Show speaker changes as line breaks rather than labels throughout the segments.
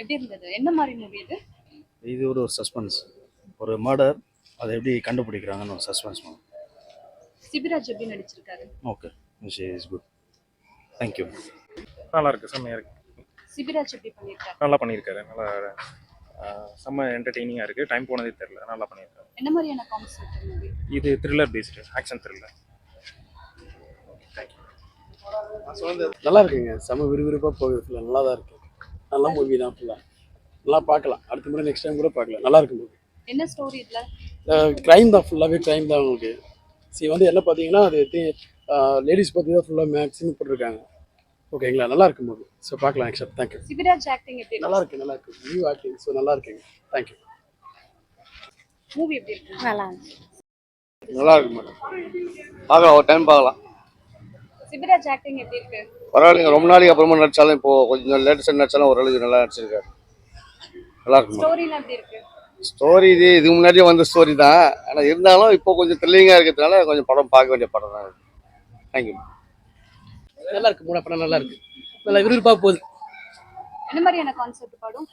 எப்படி இருந்தது? என்ன மாரி மூவி இது?
இது ஒரு சஸ்பென்ஸ், ஒரு மர்டர், அதை எப்படி கண்டுபிடிக்கிறாங்கன்னு ஒரு சஸ்பென்ஸ் மூவி.
சிபிராஜ் எப்படி நடிச்சிருக்காரு?
Okay, is good. தேங்க்யூ.
நல்லா இருக்கு, செம்மையா இருக்கு.
சிபிராஜ் எப்படி பண்ணியிருக்காரு?
நல்லா பண்ணியிருக்காரு. நல்லா செம்ம என்டர்டெய்னிங்காக இருக்குது. டைம் போனதே தெரியல. நல்லா பண்ணியிருக்காரு.
என்ன மாதிரியான கான்செப்ட் மூவி?
இது த்ரில்லர் பேஸ்டு, ஆக்ஷன் த்ரில்லர்.
நல்லா இருக்குங்க, செம விறுவிறுப்பாக போகுது. ஃபுல்லாக நல்லா தான் இருக்கு. நல்ல மூவி தான். ஃபுல்லாக நல்லா பார்க்கலாம். அடுத்த முறை நெக்ஸ்ட் டைம் கூட பார்க்கலாம். நல்லா இருக்கு மூவி.
என்ன ஸ்டோரி இதில்?
க்ரைம் தான், ஃபுல்லாகவே க்ரைம் தான். உங்களுக்கு வந்து என்ன பார்த்தீங்கன்னா அது லேடிஸ் பற்றி தான் ஃபுல்லாக மேக்ஸிமம் போட்டிருக்காங்க. ஓகேங்களா, நல்லா இருக்கு மூவி. ஸோ பார்க்கலாம் next time. Thank you.
Sibiraj acting எப்படி
நல்லா இருக்கு, நல்லா இருக்கு. நியூ ஆக்டிங், ஸோ நல்லா இருக்குங்க. தேங்க்யூ.
மூவி எப்படி இருக்கு?
நல்லா இருந்துச்சு.
நல்லா இருக்கு மேடம், பார்க்கலாம், ஒரு டைம் பார்க்கலாம்.
சிபிராஜ் ஆக்டிங் எப்படி இருக்கு?
பரவாயில்லைங்க, ரொம்ப நாளைக்கு அப்புறமா நடிச்சாலும் இப்போ கொஞ்சம் லேட்டஸ்டாக நடிச்சாலும் ஓரளவுக்கு நல்லா நடிச்சிருக்காரு. நல்லா இருக்கு.
ஸ்டோரிலாம் எப்படி இருக்கு?
ஸ்டோரி இதுக்கு முன்னாடியே வந்த ஸ்டோரி தான், ஆனால் இருந்தாலும் இப்போ கொஞ்சம் த்ரில்லிங்காக இருக்கிறதுனால கொஞ்சம் படம் பார்க்க வேண்டிய படம் தான். தேங்க்யூ. நல்லா இருக்கு, மூணு படம் நல்லா இருக்கு. நல்லா விறுவிறுப்பாக போகுது.
என்ன மாதிரியான கான்செப்ட் படம்?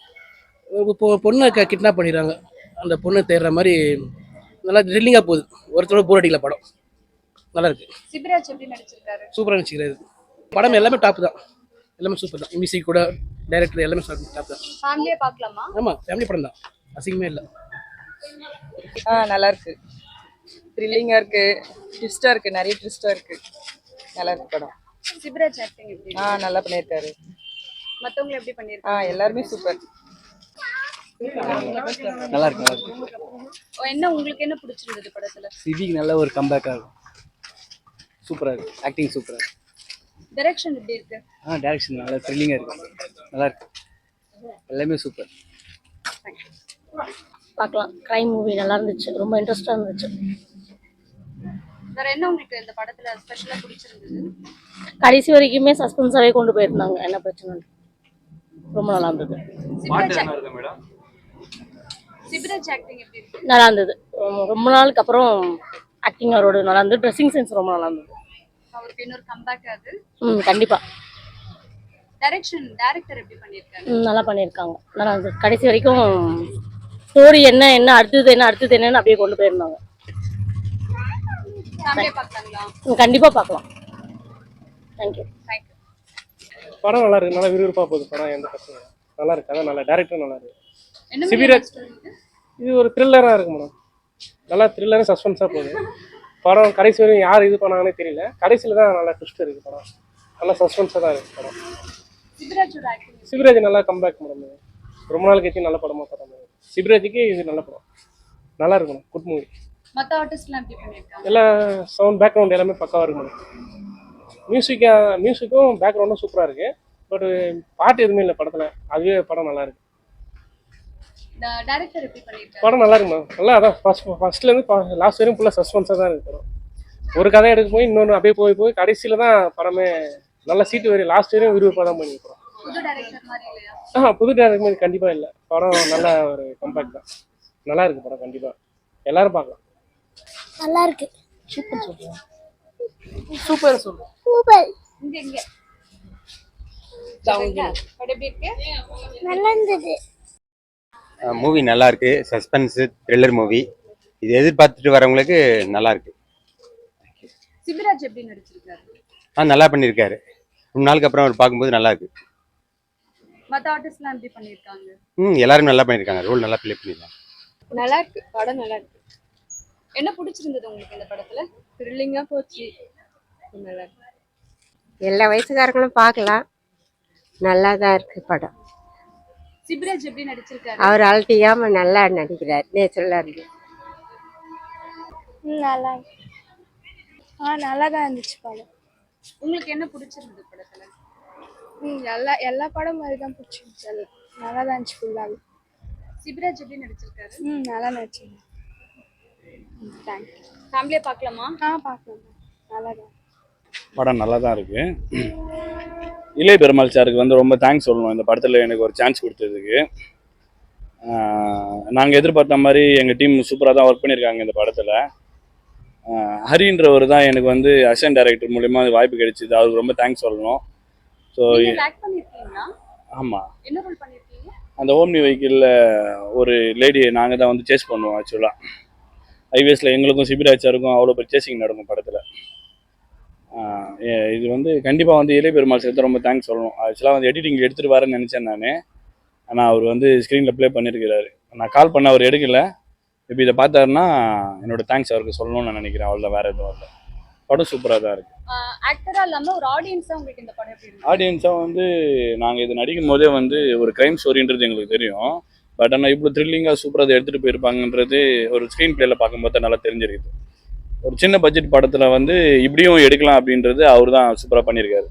இப்போ பொண்ணை கிட்னாப் பண்ணிடுறாங்க, அந்த பொண்ணை தேடுற மாதிரி நல்லா த்ரில்லிங்காக போகுது. ஒருத்தரோட போர் அடிக்கல படம். நல்லா இருக்கு.
சிபிராஜ் எப்படி நடிச்சிருக்காரு?
சூப்பராக நடிச்சிக்கிறாரு. படம் எல்லாமே டாப் தான், எல்லாமே சூப்பர் தான். மியூசிக் கூட, டைரக்டர் எல்லாமே டாப் தான்.
ஃபேமிலியே பார்க்கலாமா?
ஆமாம், ஃபேமிலி படம் தான், அசிங்கமே இல்லை.
நல்லா இருக்கு, த்ரில்லிங்காக இருக்கு, ட்விஸ்டாக இருக்கு, நிறைய ட்விஸ்டாக இருக்கு. நல்லா இருக்கு படம்.
சிபிராஜ் ஆக்டிங் எப்படி?
நல்லா பண்ணியிருக்காரு.
மற்றவங்க எப்படி பண்ணியிருக்காங்க?
எல்லாருமே சூப்பர்.
நல்லா இருக்கு, நல்லா இருக்கு.
என்ன உங்களுக்கு என்ன பிடிச்சிருந்தது படத்துல?
சிவிக்கு நல்ல ஒரு கம்பேக்காக இருக்கும். சூப்பராக இருக்கு, ஆக்டிங் சூப்பராக இருக்கு.
டைரக்ஷன் எப்படி இருக்கு?
டைரக்ஷன் நல்லா த்ரில்லிங்காக இருக்கு, நல்லா இருக்கு. எல்லாமே சூப்பர்.
பார்க்கலாம். க்ரைம் மூவி நல்லா இருந்துச்சு, ரொம்ப இன்ட்ரெஸ்டாக இருந்துச்சு.
வேற என்ன உங்களுக்கு இந்த படத்துல ஸ்பெஷலா பிடிச்சிருந்தது?
கடைசி வரைக்குமே சஸ்பென்ஸாகவே கொண்டு போயிருந்தாங்க, என்ன பிரச்சனை ரொம்ப நல்லா இருந்தது.
சிபிராஜ் ஆக்டிங் எப்படி இருக்கு?
நல்லா இருந்தது. ரொம்ப நாளுக்கு அப்புறம் ஆக்டிங் அவரோட நல்லா இருந்தது. ட்ரெஸ்ஸிங் சென்ஸ் ரொம்ப நல்லா இருந்தது.
அவருக்கு இன்னொரு கம்பேக் அது.
கண்டிப்பாக.
டைரக்டர் எப்படி பண்ணியிருக்காங்க?
நல்லா பண்ணியிருக்காங்க, நல்லா இருந்தது. கடைசி வரைக்கும் ஸ்டோரி என்ன என்ன அடுத்தது என்னன்னு அப்படியே கொண்டு போயிருந்தாங்க.
ஃபேமிலியே பார்க்கலாங்களா?
கண்டிப்பாக பார்க்கலாம். தேங்க்யூ.
படம் நல்லா இருக்கு, நல்லா விறுவிறுப்பாக போகுது. படம் எந்த பிரச்சனையும் இல்லை. நல்லா இருக்கு. அதான் நல்லா டேரக்டர் நல்லா இருக்கு.
என்ன
சிபிராஜ் இது ஒரு த்ரில்லராக இருக்கு மேடம். நல்லா த்ரில்லராக சஸ்பென்ஸாக போகுது படம். கடைசி வரையும் யார் இது பண்ணாங்கன்னே தெரியல. கடைசியில் தான் நல்லா ட்விஸ்ட் இருக்குது படம். நல்லா சஸ்பென்ஸாக தான் இருக்குது படம். சிபிராஜ் நல்லா கம்பேக் மேடம். ரொம்ப நாள் கழிச்சு நல்ல படமாக படம். சிபிராஜுக்கு இது நல்ல படம், நல்லா இருக்கும். Good movie.
மற்ற ஆர்டிஸ்ட்லாம் எப்படி பண்ணியிருக்காங்க?
எல்லாம் சவுண்ட் பேக்ரவுண்ட் எல்லாமே பக்காவாக இருக்கு மேடம். மியூசிக்கும் பேக்ரவுண்டும் சூப்பராக இருக்குது. பட் பாட்டு எதுவுமே இல்லை படத்தில். அதுவே படம் நல்லா இருக்கு.
டைரக்டர் எப்படி பண்ணியிருக்காங்க?
படம் நல்லா இருக்கு மேம். நல்லா அதான் ஃபர்ஸ்ட்லேருந்து லாஸ்ட் வரையும் ஃபுல்லாக சஸ்பென்ஸாக தான் இருக்கு படம். ஒரு கதை எடுக்க போய் இன்னொன்று அப்படியே போய் கடைசியில் தான் படமே நல்லா சீட்டு வரையும் லாஸ்ட் வரையும் விருப்பமாக தான் பண்ணியிருக்கிறோம்.
புது டைரக்டர் மாதிரி இல்லையா?
புது டைரக்டர் மாதிரி கண்டிப்பாக இல்லை. படம் நல்ல ஒரு கம்பேக்ட் தான். நல்லா இருக்கு படம். கண்டிப்பாக எல்லாரும் பார்க்கலாம்.
நல்லா இருக்கு.
Super super.
இங்க படம் எப்படி இருக்கு?
நல்லா இருந்தது.
மூவி நல்லா இருக்கு. Suspense thriller movie. இது எதிர்பார்த்துட்டு வரவங்களுக்கு நல்லா இருக்கு.
சிபிராஜ் எப்படி நடிச்சிருக்காரு?
நல்லா பண்ணியிருக்காரு. ரொம்ப நாளுக்கு அப்புறம் அவர் பார்க்கும்போது நல்லா இருக்கு.
மற்ற ஆர்டிஸ்ட்லாம் எப்படி பண்ணியிருக்காங்க?
எல்லாரும் நல்லா பண்ணியிருக்காங்க. ரோல் நல்லா ப்ளே பண்ணியிருக்காங்க.
நல்லா இருக்கு, படம் நல்லா இருக்கு. என்ன பிடிச்சிருந்தது உங்களுக்கு இந்த படத்துல?
த்ரில்லிங்காக போச்சு. நல்லா இருக்கு.
எல்லா வயசுக்காரங்களும் பார்க்கலாம். நல்லா தான் இருக்கு படம்.
சிபிராஜ் எப்படி நடிச்சிருக்காரு?
அவர் அழட்டியாம நல்லா நடிக்கிறார், நேச்சுரலா இருக்கு.
நல்லா நல்லா தான் இருந்துச்சு படம்.
உங்களுக்கு என்ன பிடிச்சிருந்தது படத்துல?
எல்லா படம் மாதிரி தான் பிடிச்சிருந்துச்சு. நல்லா தான் இருந்துச்சு ஃபுல்லாகவே.
சிபிராஜ் எப்படி நடிச்சிருக்காரு?
நல்லா நடிச்சிருந்தேன்.
தேங்க்யூ. ஃபேமிலியே பார்க்கலாமா?
பார்க்கலாம். நல்லா தான்
படம் நல்லா தான் இருக்குது. இளைய பெருமாள் சாருக்கு வந்து ரொம்ப தேங்க்ஸ் சொல்லணும் இந்த படத்தில் எனக்கு ஒரு சான்ஸ் கொடுத்ததுக்கு. நாங்கள் எதிர்பார்த்த மாதிரி எங்கள் டீம் சூப்பராக தான் ஒர்க் பண்ணியிருக்காங்க இந்த படத்தில். ஹரின்றவர் தான் எனக்கு வந்து அசிஸ்டன்ட் டைரக்டர் மூலிமா வாய்ப்பு கிடைச்சிது. அவருக்கு ரொம்ப தேங்க்ஸ் சொல்லணும். ஸோ
ஆக்ட் பண்ணிருக்கீங்களா?
ஆமாம்,
என்ன ரோல் பண்ணிருக்கீங்க?
அந்த ஓம்னி வெஹிக்கிளில் ஒரு லேடியை நாங்கள் தான் வந்து சேஸ் பண்ணுவோம். ஆக்சுவலாக ஹைவேஸில் எங்களுக்கும் சிபிராச்சாருக்கும் அவ்வளோ பெரிய சேசிங் நடக்கும் படத்தில். இது வந்து கண்டிப்பாக வந்து இளைய பெருமாள் சேர்த்து ரொம்ப தேங்க்ஸ் சொல்லணும். ஆக்சுவலாக வந்து எடிட்டிங் எடுத்துகிட்டு வரேன்னு நினச்சேன் நான். ஆனால் அவர் வந்து ஸ்க்ரீனில் ப்ளே பண்ணியிருக்கிறாரு. நான் கால் பண்ண அவர் எடுக்கலை. இப்போ இதை பார்த்தாருன்னா என்னோட தேங்க்ஸ் அவருக்கு சொல்லணும்னு நான் நினைக்கிறேன். அவ்வளோதான், வேறு எதுவும் இல்லை. படம் சூப்பராக தான் இருக்குது.
ஆக்டரா இல்லாம ஒரு ஆடியன்ஸா உங்களுக்கு இந்த படம் எப்படி இருக்கு?
ஆடியன்ஸாக வந்து நாங்கள் இது நடிக்கும் போதே வந்து ஒரு க்ரைம் ஸ்டோரின்றது எங்களுக்கு தெரியும். பட் ஆனால் இவ்வளோ த்ரில்லிங்காக சூப்பராக அதை எடுத்துகிட்டு போயிருப்பாங்கன்றது ஒரு ஸ்க்ரீன் பிளேயில் பார்க்கும்போது நல்லா தெரிஞ்சிருக்குது. ஒரு சின்ன பட்ஜெட் படத்தில் வந்து இப்படியும் எடுக்கலாம் அப்படின்றது அவர் தான் சூப்பராக பண்ணியிருக்காரு.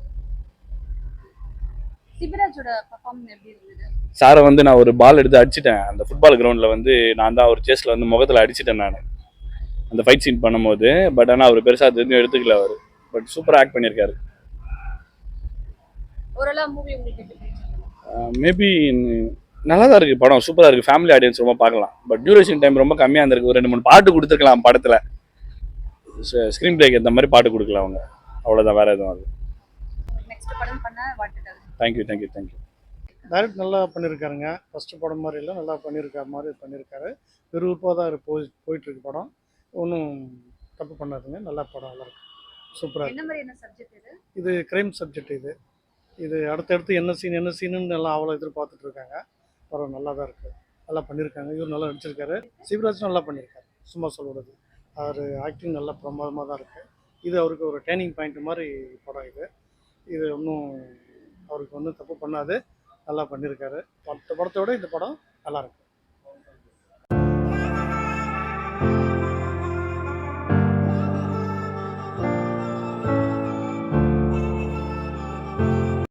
சிபிராஜோட பெர்ஃபார்மன்ஸ் எப்படி இருந்தது?
சாரை வந்து நான் ஒரு பால் எடுத்து அடிச்சிட்டேன். அந்த ஃபுட்பால் கிரவுண்டில் வந்து நான் தான் ஒரு சேஸில் வந்து முகத்தில் அடிச்சிட்டேன் நான் அந்த ஃபைட் சீன் பண்ணும்போது. பட் ஆனால் அவர் பெருசாக அது எதுவும் எடுத்துக்கல அவர். பட் சூப்பராக ஆக்ட் பண்ணியிருக்காரு.
ஓரளவு மூவி உங்களுக்கு எப்படி இருந்துச்சு?
மேபி நல்லா தான் இருக்குது படம். சூப்பராக இருக்குது. ஃபேமிலி ஆடியன்ஸ் ரொம்ப பார்க்கலாம். பட் டியூரேஷன் டைம் ரொம்ப கம்மியாக இருந்திருக்கு. ஒரு 2-3 பாட்டு கொடுத்துருக்கலாம் படத்தில். ஸ்க்ரீன் பிளேக்கு ஏற்ற மாதிரி பாட்டு கொடுக்கலாம் அவங்க. அவ்வளோதான், வேறு எதுவும் அது.
நெக்ஸ்ட் படம் பண்ண வாழ்த்துக்கள்.
தேங்க்யூ.
டைரக்ட் நல்லா பண்ணியிருக்காருங்க. ஃபஸ்ட்டு படம் மாதிரி இல்லை, நல்லா பண்ணியிருக்காரு. விறுவிறுப்பாக தான் போயிட்டுருக்கு படம். ஒன்றும் தப்பு பண்ணாதுங்க. நல்லா படம், நல்லா இருக்கு, சூப்பராக
என்ன மாதிரியான சப்ஜெக்ட் இது?
இது க்ரைம் சப்ஜெக்ட். இது அடுத்தடுத்து என்ன சீனுன்னு எல்லாம் அவ்வளோ எதிர்பார்த்துட்டு இருக்காங்க. படம் நல்லா தான் இருக்குது, நல்லா பண்ணியிருக்காங்க. இவர் நல்லா நடிச்சிருக்காரு. சிவராஜ் நல்லா பண்ணியிருக்காரு. சும்மா சொல்கிறது, அவர் ஆக்டிங் நல்லா பிரமாதமாக தான் இருக்குது. இது அவருக்கு ஒரு டேர்னிங் பாயிண்ட் மாதிரி படம். இது ஒன்றும் அவருக்கு ஒன்றும் தப்பு பண்ணாது, நல்லா பண்ணியிருக்காரு. மற்ற படத்தோட இந்த படம் நல்லாயிருக்கு.